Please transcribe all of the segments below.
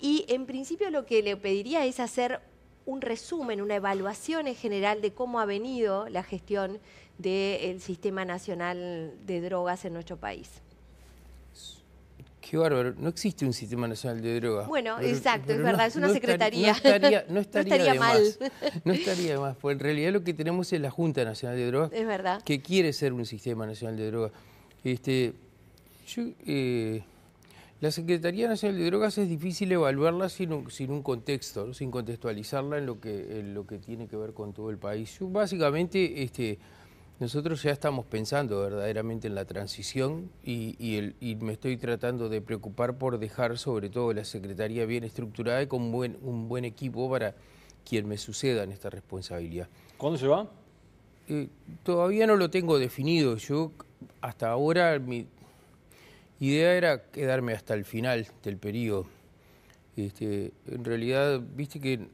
Y en principio lo que le pediría es hacer un resumen, una evaluación en general de cómo ha venido la gestión del Sistema Nacional de Drogas en nuestro país. Qué bárbaro, no existe un Sistema Nacional de Drogas. Bueno, pero, exacto, es no, verdad, es una secretaría. No estaría de mal. más. No estaría de más, porque en realidad lo que tenemos es la Junta Nacional de Drogas, Es verdad. que quiere ser un Sistema Nacional de Drogas. La Secretaría Nacional de Drogas es difícil evaluarla sin un contexto, ¿no? Sin contextualizarla en lo que tiene que ver con todo el país. Yo, básicamente, nosotros ya estamos pensando verdaderamente en la transición y me estoy tratando de preocupar por dejar sobre todo la Secretaría bien estructurada y con un buen equipo para quien me suceda en esta responsabilidad. ¿Cuándo se va? Todavía no lo tengo definido. Yo hasta ahora mi idea era quedarme hasta el final del periodo. En realidad, viste que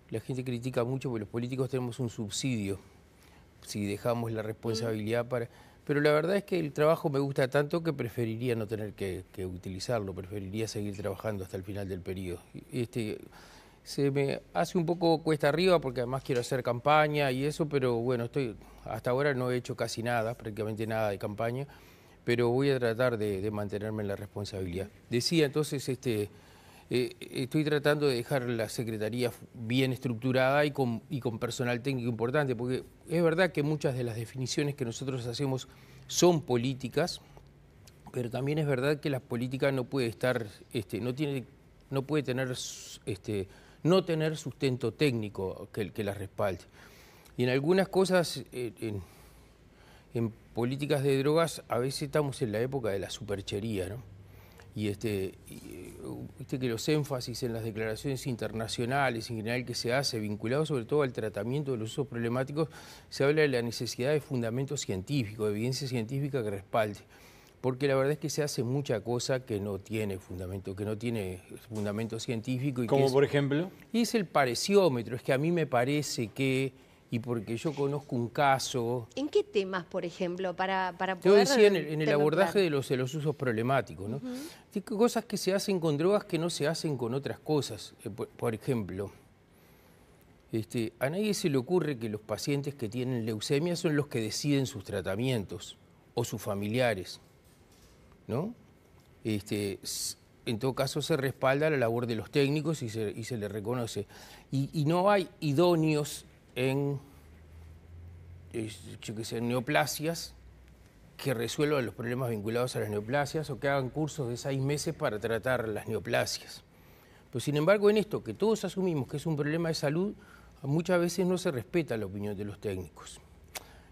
la gente critica mucho porque los políticos tenemos un subsidio si dejamos la responsabilidad para... Pero la verdad es que el trabajo me gusta tanto que preferiría no tener que utilizarlo, preferiría seguir trabajando hasta el final del periodo. Se me hace un poco cuesta arriba porque además quiero hacer campaña y eso, pero bueno, hasta ahora no he hecho casi nada, prácticamente nada de campaña, pero voy a tratar de mantenerme en la responsabilidad. Decía entonces, estoy tratando de dejar la Secretaría bien estructurada y con personal técnico importante, porque es verdad que muchas de las definiciones que nosotros hacemos son políticas, pero también es verdad que la política no puede estar, no puede tener, no tener sustento técnico que la respalde. Y en algunas cosas, en políticas de drogas, a veces estamos en la época de la superchería, ¿no? Y viste que los énfasis en las declaraciones internacionales en general que se hace, vinculado sobre todo al tratamiento de los usos problemáticos, se habla de la necesidad de fundamento científico, de evidencia científica que respalde. Porque la verdad es que se hace mucha cosa que no tiene fundamento científico. ¿Como por ejemplo? Y es el pareciómetro, es que a mí me parece que... Y porque yo conozco un caso... ¿En qué temas, por ejemplo, para poder... Yo decía en el abordaje de los usos problemáticos, ¿no? Hay cosas que se hacen con drogas que no se hacen con otras cosas. Por ejemplo, a nadie se le ocurre que los pacientes que tienen leucemia son los que deciden sus tratamientos, o sus familiares, ¿no? En todo caso se respalda la labor de los técnicos y se le reconoce. Y no hay idóneos en neoplasias que resuelvan los problemas vinculados a las neoplasias o que hagan cursos de 6 meses para tratar las neoplasias. Pero sin embargo, en esto que todos asumimos que es un problema de salud, muchas veces no se respeta la opinión de los técnicos.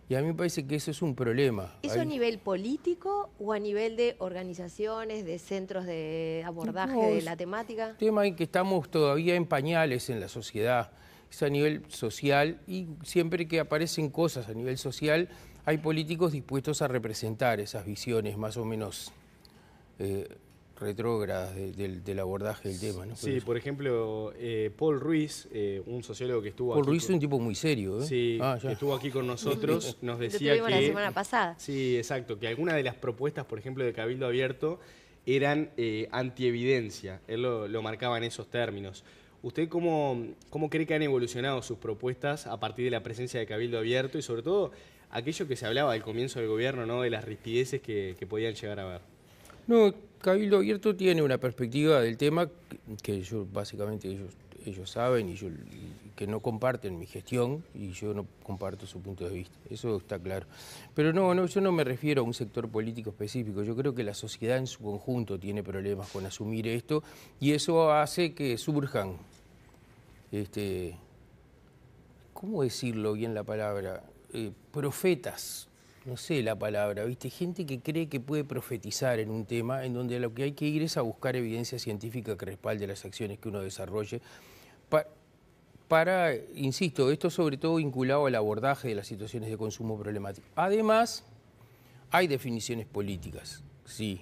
Y a mí me parece que eso es un problema. ¿Eso a nivel político o a nivel de organizaciones, de centros de abordaje de la temática? Tema en que estamos todavía en pañales en la sociedad. Es a nivel social y siempre que aparecen cosas a nivel social hay políticos dispuestos a representar esas visiones más o menos retrógradas del abordaje del tema, ¿no? Sí, por ejemplo, Paul Ruiz, un sociólogo que estuvo Paul Ruiz es un tipo muy serio, ¿eh? Sí, que estuvo aquí con nosotros, nos decía que... la semana pasada. Sí, exacto, que algunas de las propuestas, por ejemplo, de Cabildo Abierto eran antievidencia, él lo marcaba en esos términos. ¿Usted cómo cree que han evolucionado sus propuestas a partir de la presencia de Cabildo Abierto y sobre todo aquello que se hablaba al comienzo del gobierno, ¿no? De las rispideces que podían llegar a ver? No, Cabildo Abierto tiene una perspectiva del tema que yo básicamente ellos saben y que no comparten mi gestión y yo no comparto su punto de vista, eso está claro. Pero no, yo no me refiero a un sector político específico, yo creo que la sociedad en su conjunto tiene problemas con asumir esto y eso hace que surjan, ¿cómo decirlo bien la palabra? Profetas, no sé la palabra, ¿viste? Gente que cree que puede profetizar en un tema en donde lo que hay que ir es a buscar evidencia científica que respalde las acciones que uno desarrolle para, insisto, esto sobre todo vinculado al abordaje de las situaciones de consumo problemático. Además, hay definiciones políticas, sí.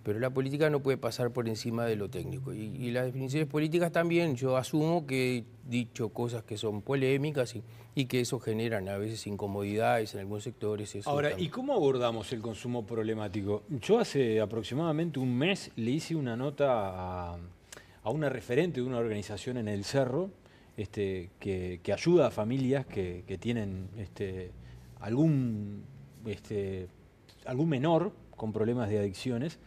pero la política no puede pasar por encima de lo técnico. Y las definiciones políticas también, yo asumo que he dicho cosas que son polémicas y que eso generan a veces incomodidades en algunos sectores. Eso Ahora, también. ¿y cómo abordamos el consumo problemático? Yo hace aproximadamente un mes le hice una nota a una referente de una organización en El Cerro que ayuda a familias que tienen algún menor con problemas de adicciones.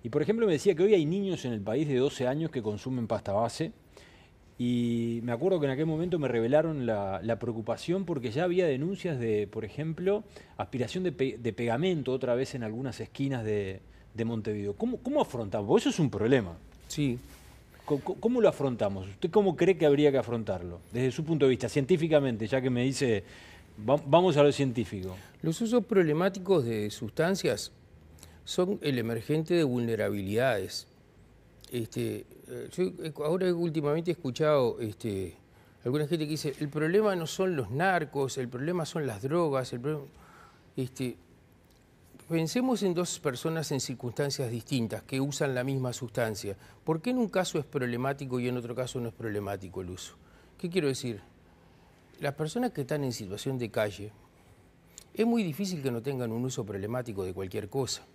Y por ejemplo me decía que hoy hay niños en el país de 12 años que consumen pasta base. Y me acuerdo que en aquel momento me revelaron la preocupación porque ya había denuncias de, por ejemplo, aspiración de pegamento otra vez en algunas esquinas de Montevideo. ¿Cómo afrontamos? Porque eso es un problema. Sí. ¿Cómo lo afrontamos? ¿Usted cómo cree que habría que afrontarlo? Desde su punto de vista, científicamente, ya que me dice, vamos a lo científico. Los usos problemáticos de sustancias son el emergente de vulnerabilidades. Yo ahora últimamente he escuchado alguna gente que dice, el problema no son los narcos, el problema son las drogas, pensemos en dos personas en circunstancias distintas que usan la misma sustancia. ¿Por qué en un caso es problemático y en otro caso no es problemático el uso? ¿Qué quiero decir? Las personas que están en situación de calle, es muy difícil que no tengan un uso problemático de cualquier cosa,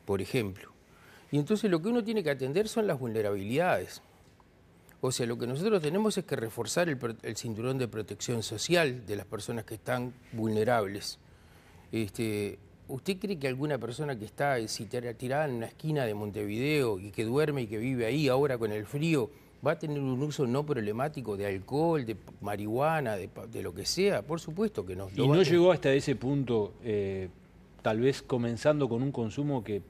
por ejemplo. Y entonces lo que uno tiene que atender son las vulnerabilidades. O sea, lo que nosotros tenemos es que reforzar el cinturón de protección social de las personas que están vulnerables. ¿Usted cree que alguna persona que está tirada en una esquina de Montevideo y que duerme y que vive ahí ahora con el frío va a tener un uso no problemático de alcohol, de marihuana, de lo que sea? Por supuesto que no. ¿Y no llegó hasta ese punto, tal vez comenzando con un consumo que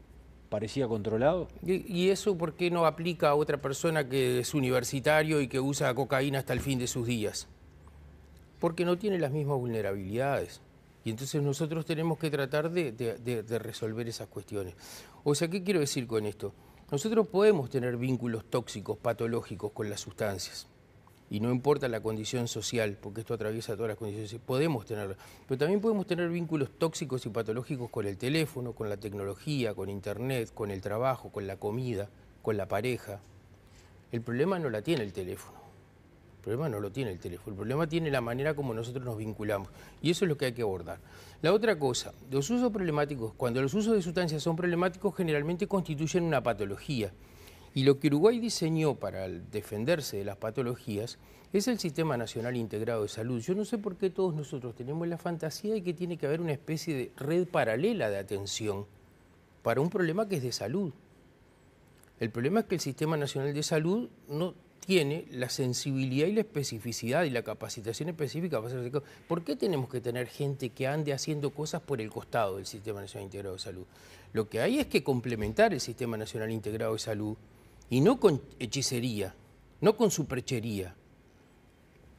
parecía controlado? ¿Y eso por qué no aplica a otra persona que es universitario y que usa cocaína hasta el fin de sus días? Porque no tiene las mismas vulnerabilidades. Y entonces nosotros tenemos que tratar de resolver esas cuestiones. O sea, ¿qué quiero decir con esto? Nosotros podemos tener vínculos tóxicos, patológicos con las sustancias. Y no importa la condición social, porque esto atraviesa todas las condiciones, podemos tenerlo. Pero también podemos tener vínculos tóxicos y patológicos con el teléfono, con la tecnología, con internet, con el trabajo, con la comida, con la pareja. El problema no la tiene el teléfono. El problema no lo tiene el teléfono. El problema tiene la manera como nosotros nos vinculamos. Y eso es lo que hay que abordar. La otra cosa, los usos problemáticos, cuando los usos de sustancias son problemáticos, generalmente constituyen una patología. Y lo que Uruguay diseñó para defenderse de las patologías es el Sistema Nacional Integrado de Salud. Yo no sé por qué todos nosotros tenemos la fantasía de que tiene que haber una especie de red paralela de atención para un problema que es de salud. El problema es que el Sistema Nacional de Salud no tiene la sensibilidad y la especificidad y la capacitación específica para hacer cosas. ¿Por qué tenemos que tener gente que ande haciendo cosas por el costado del Sistema Nacional Integrado de Salud? Lo que hay es que complementar el Sistema Nacional Integrado de Salud y no con hechicería, no con superchería.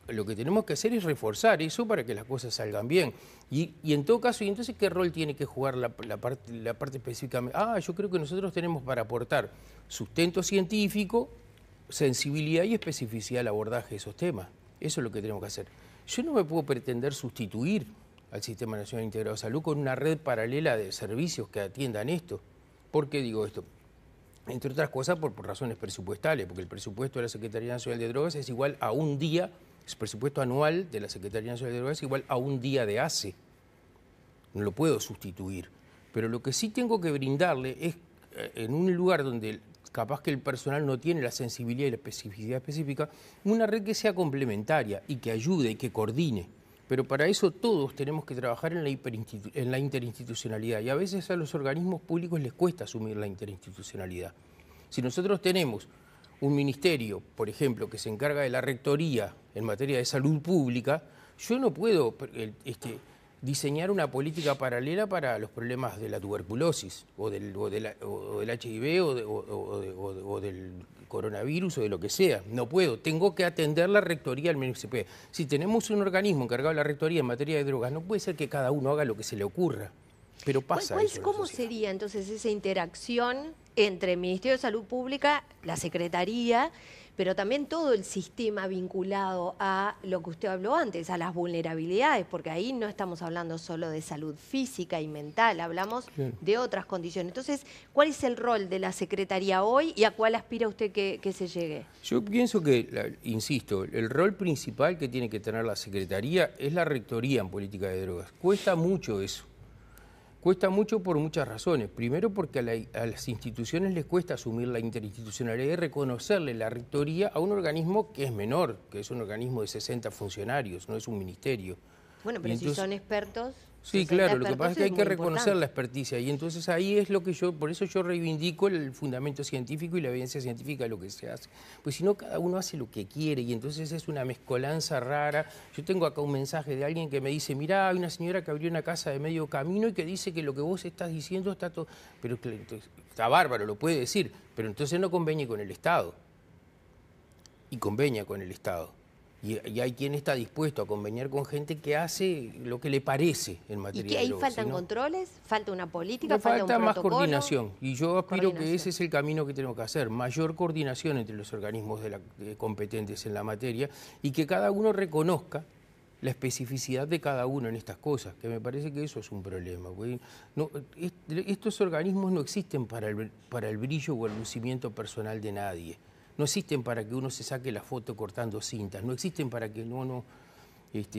Lo que tenemos que hacer es reforzar eso para que las cosas salgan bien. Y en todo caso, ¿y entonces qué rol tiene que jugar la parte específicamente? Yo creo que nosotros tenemos para aportar sustento científico, sensibilidad y especificidad al abordaje de esos temas. Eso es lo que tenemos que hacer. Yo no me puedo pretender sustituir al Sistema Nacional Integrado de Salud con una red paralela de servicios que atiendan esto. ¿Por qué digo esto? Entre otras cosas por razones presupuestales, porque el presupuesto de la Secretaría Nacional de Drogas es igual a un día, el presupuesto anual de la Secretaría Nacional de Drogas es igual a un día de ACE. No lo puedo sustituir. Pero lo que sí tengo que brindarle es, en un lugar donde capaz que el personal no tiene la sensibilidad y la especificidad específica, una red que sea complementaria y que ayude y que coordine. Pero para eso todos tenemos que trabajar en la interinstitucionalidad y a veces a los organismos públicos les cuesta asumir la interinstitucionalidad. Si nosotros tenemos un ministerio, por ejemplo, que se encarga de la rectoría en materia de salud pública, yo no puedo diseñar una política paralela para los problemas de la tuberculosis o del HIV o del coronavirus o de lo que sea. No puedo. Tengo que atender la rectoría al municipio. Si tenemos un organismo encargado de la rectoría en materia de drogas, no puede ser que cada uno haga lo que se le ocurra. Pero pasa eso en la ¿Cómo sociedad. sería entonces esa interacción entre el Ministerio de Salud Pública, la Secretaría, pero también todo el sistema vinculado a lo que usted habló antes, a las vulnerabilidades? Porque ahí no estamos hablando solo de salud física y mental, hablamos Claro. de otras condiciones. Entonces, ¿cuál es el rol de la Secretaría hoy y a cuál aspira usted que se llegue? Yo pienso que, insisto, el rol principal que tiene que tener la Secretaría es la rectoría en política de drogas. Cuesta mucho eso. Cuesta mucho por muchas razones. Primero porque a las instituciones les cuesta asumir la interinstitucionalidad y reconocerle la rectoría a un organismo que es menor, que es un organismo de 60 funcionarios, no es un ministerio. Bueno, pero Y si entonces- son expertos... Sí, 60 claro, lo que pasa es que hay expertos que muy reconocer importante. la experticia y entonces ahí es lo que por eso yo reivindico el fundamento científico y la evidencia científica de lo que se hace. Pues si no, cada uno hace lo que quiere y entonces es una mezcolanza rara. Yo tengo acá un mensaje de alguien que me dice, mirá, hay una señora que abrió una casa de medio camino y que dice que lo que vos estás diciendo está todo... Pero entonces, está bárbaro, lo puede decir, pero entonces no convenye con el Estado. Y conveña con el Estado. Y hay quien está dispuesto a conveniar con gente que hace lo que le parece en ¿Y materia que de ahí drogas, faltan ¿sí, no? controles? ¿Falta una política? Le falta un más protocolo? coordinación y yo aspiro que Coordinación. ese es el camino que tenemos que hacer, mayor coordinación entre los organismos competentes en la materia y que cada uno reconozca la especificidad de cada uno en estas cosas, que me parece que eso es un problema. Porque estos organismos no existen para el brillo o el lucimiento personal de nadie, no existen para que uno se saque la foto cortando cintas, no existen para que uno...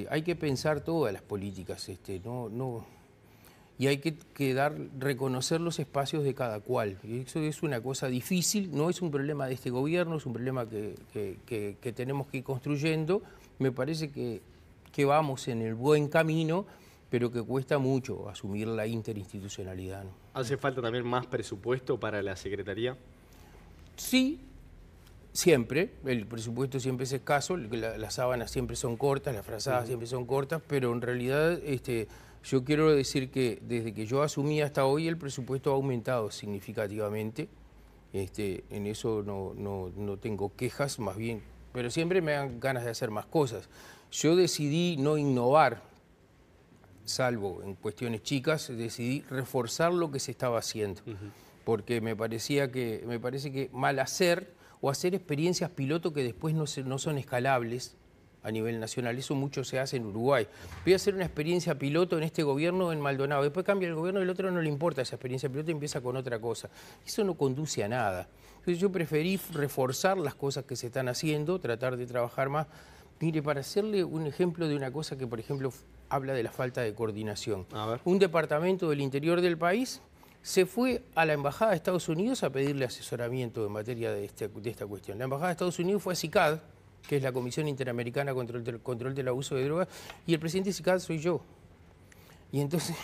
hay que pensar todas las políticas, y hay que reconocer los espacios de cada cual. Y eso es una cosa difícil, no es un problema de este gobierno, es un problema que tenemos que ir construyendo. Me parece que vamos en el buen camino, pero que cuesta mucho asumir la interinstitucionalidad, ¿no? ¿Hace falta también más presupuesto para la Secretaría? Sí. Siempre, el presupuesto siempre es escaso, las sábanas siempre son cortas, las frazadas siempre son cortas, pero en realidad yo quiero decir que desde que yo asumí hasta hoy el presupuesto ha aumentado significativamente, en eso no tengo quejas, más bien, pero siempre me dan ganas de hacer más cosas. Yo decidí no innovar, salvo en cuestiones chicas, decidí reforzar lo que se estaba haciendo, porque me parece que mal hacer o hacer experiencias piloto que después no son escalables a nivel nacional. Eso mucho se hace en Uruguay. Voy a hacer una experiencia piloto en este gobierno en Maldonado, después cambia el gobierno y el otro no le importa esa experiencia piloto y empieza con otra cosa. Eso no conduce a nada. Entonces yo preferí reforzar las cosas que se están haciendo, tratar de trabajar más. Mire, para hacerle un ejemplo de una cosa que, por ejemplo, habla de la falta de coordinación. A ver. Un departamento del interior del país se fue a la Embajada de Estados Unidos a pedirle asesoramiento en materia de esta cuestión. La Embajada de Estados Unidos fue a CICAD, que es la Comisión Interamericana contra el Control del Abuso de Drogas, y el presidente de CICAD soy yo. Y entonces,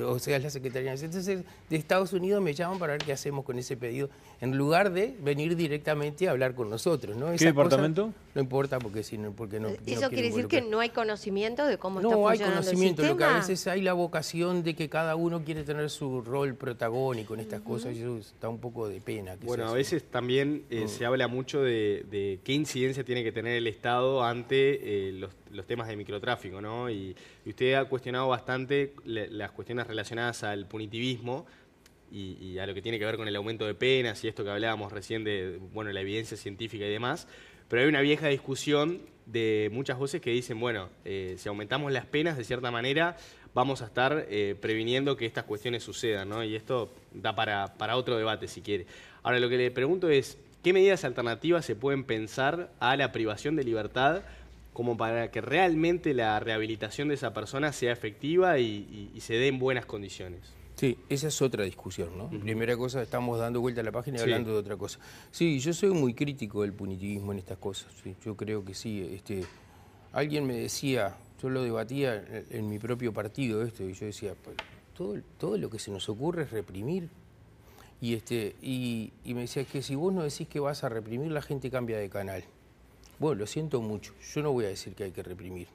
o sea, la Secretaría. Entonces, de Estados Unidos me llaman para ver qué hacemos con ese pedido, en lugar de venir directamente a hablar con nosotros, ¿no? ¿Qué departamento? No importa porque no. ¿Eso quiere decir que no hay conocimiento de cómo está No hay funcionando conocimiento, el lo que sistema? a veces hay la vocación de que cada uno quiere tener su rol protagónico en estas cosas y eso está un poco de pena. Que Bueno, sea a así. veces también se habla mucho de qué incidencia tiene que tener el Estado ante los temas de microtráfico, ¿no? Y usted ha cuestionado bastante las cuestiones relacionadas al punitivismo y a lo que tiene que ver con el aumento de penas y esto que hablábamos recién de, bueno, la evidencia científica y demás. Pero hay una vieja discusión de muchas voces que dicen, bueno, si aumentamos las penas, de cierta manera, vamos a estar previniendo que estas cuestiones sucedan, ¿no? Y esto da para otro debate, si quiere. Ahora, lo que le pregunto es, ¿qué medidas alternativas se pueden pensar a la privación de libertad como para que realmente la rehabilitación de esa persona sea efectiva y se dé en buenas condiciones? Sí, esa es otra discusión, ¿no? Primera cosa, estamos dando vuelta a la página y Sí. hablando de otra cosa. Sí, yo soy muy crítico del punitivismo en estas cosas, sí, yo creo que sí. Alguien me decía, yo lo debatía en mi propio partido esto, y yo decía, pues, todo lo que se nos ocurre es reprimir. Y me decía, es que si vos no decís que vas a reprimir, la gente cambia de canal. Bueno, lo siento mucho, yo no voy a decir que hay que reprimir.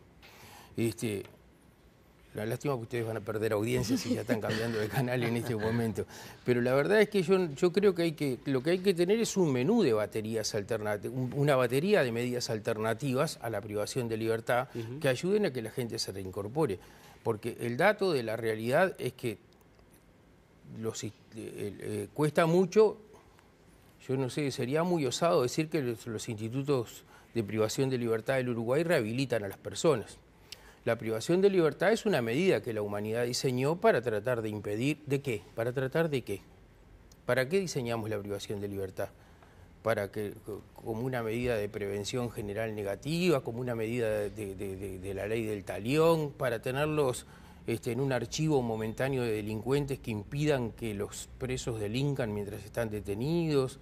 La lástima que ustedes van a perder audiencia si ya están cambiando de canal en este momento. Pero la verdad es que yo creo que lo que hay que tener es un menú de baterías alternativas, una batería de medidas alternativas a la privación de libertad que ayuden a que la gente se reincorpore. Porque el dato de la realidad es que cuesta mucho. Yo no sé, sería muy osado decir que los institutos de privación de libertad del Uruguay rehabilitan a las personas. La privación de libertad es una medida que la humanidad diseñó para tratar de impedir... ¿De qué? ¿Para tratar de qué? ¿Para qué diseñamos la privación de libertad? Para que, como una medida de prevención general negativa, como una medida de la ley del talión, para tenerlos en un archivo momentáneo de delincuentes que impidan que los presos delincan mientras están detenidos.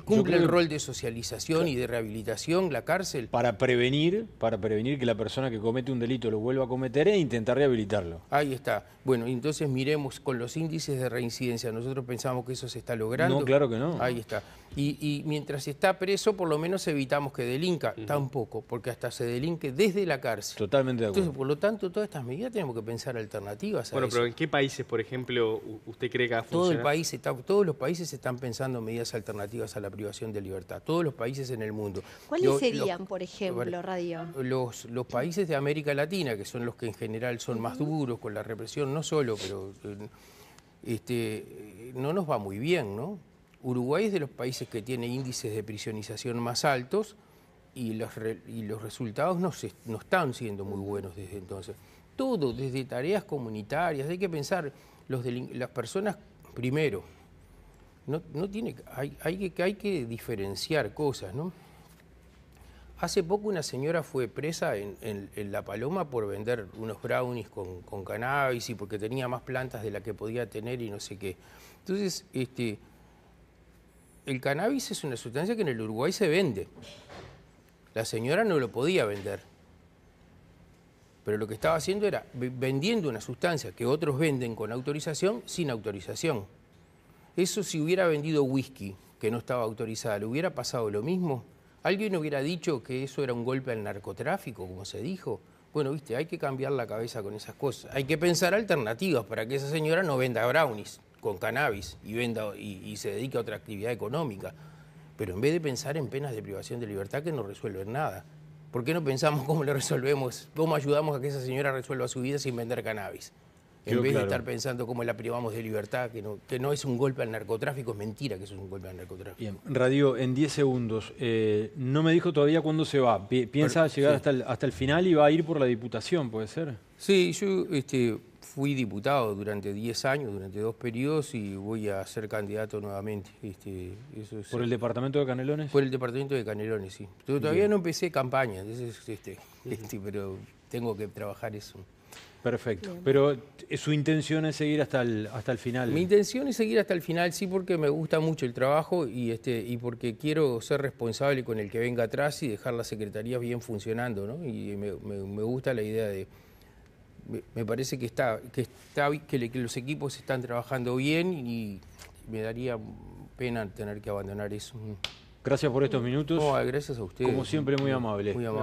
¿Cumple el rol de socialización y de rehabilitación la cárcel? Para prevenir que la persona que comete un delito lo vuelva a cometer e intentar rehabilitarlo. Ahí está. Bueno, entonces miremos con los índices de reincidencia. Nosotros pensamos que eso se está logrando. No, claro que no. Ahí está. Y mientras está preso, por lo menos evitamos que delinca. Tampoco, porque hasta se delinque desde la cárcel. Totalmente de acuerdo. Entonces, por lo tanto, todas estas medidas tenemos que pensar alternativas a Bueno, eso. pero ¿en qué países, por ejemplo, usted cree que va a funcionar? Todos los países están pensando medidas alternativas a la privación de libertad. Todos los países en el mundo. ¿Cuáles serían, por ejemplo, Radio? Los países de América Latina, que son los que en general son más duros con la represión, no solo, pero no nos va muy bien, ¿no? Uruguay es de los países que tiene índices de prisionización más altos y los resultados no están siendo muy buenos desde entonces. Todo, desde tareas comunitarias, hay que pensar, las personas, primero, hay que diferenciar cosas, ¿no? Hace poco una señora fue presa en La Paloma por vender unos brownies con cannabis y porque tenía más plantas de la que podía tener y no sé qué. Entonces, el cannabis es una sustancia que en el Uruguay se vende. La señora no lo podía vender. Pero lo que estaba haciendo era vendiendo una sustancia que otros venden con autorización sin autorización. Eso, si hubiera vendido whisky que no estaba autorizada, ¿le hubiera pasado lo mismo? ¿Alguien hubiera dicho que eso era un golpe al narcotráfico, como se dijo? Bueno, viste, hay que cambiar la cabeza con esas cosas. Hay que pensar alternativas para que esa señora no venda brownies con cannabis y se dedique a otra actividad económica. Pero en vez de pensar en penas de privación de libertad que no resuelven nada, ¿por qué no pensamos cómo le resolvemos, cómo ayudamos a que esa señora resuelva su vida sin vender cannabis? En vez de estar pensando cómo la privamos de libertad, que no es un golpe al narcotráfico, es mentira que eso es un golpe al narcotráfico. Bien, Radio, en 10 segundos, no me dijo todavía cuándo se va. ¿Piensa llegar hasta el final y va a ir por la diputación, puede ser? Sí, yo fui diputado durante 10 años, durante 2 periodos, y voy a ser candidato nuevamente. Eso es, ¿Por el departamento de Canelones? Por el departamento de Canelones, sí. Todavía no empecé campaña, pero tengo que trabajar eso. Perfecto. Bien. Pero su intención es seguir hasta el final. Mi intención es seguir hasta el final, sí, porque me gusta mucho el trabajo y porque quiero ser responsable con el que venga atrás y dejar las secretarías bien funcionando, ¿no? Y me gusta la idea de... Me parece que los equipos están trabajando bien y me daría pena tener que abandonar eso. Gracias por estos minutos. Gracias a ustedes. Como siempre, muy amable. Muy amable.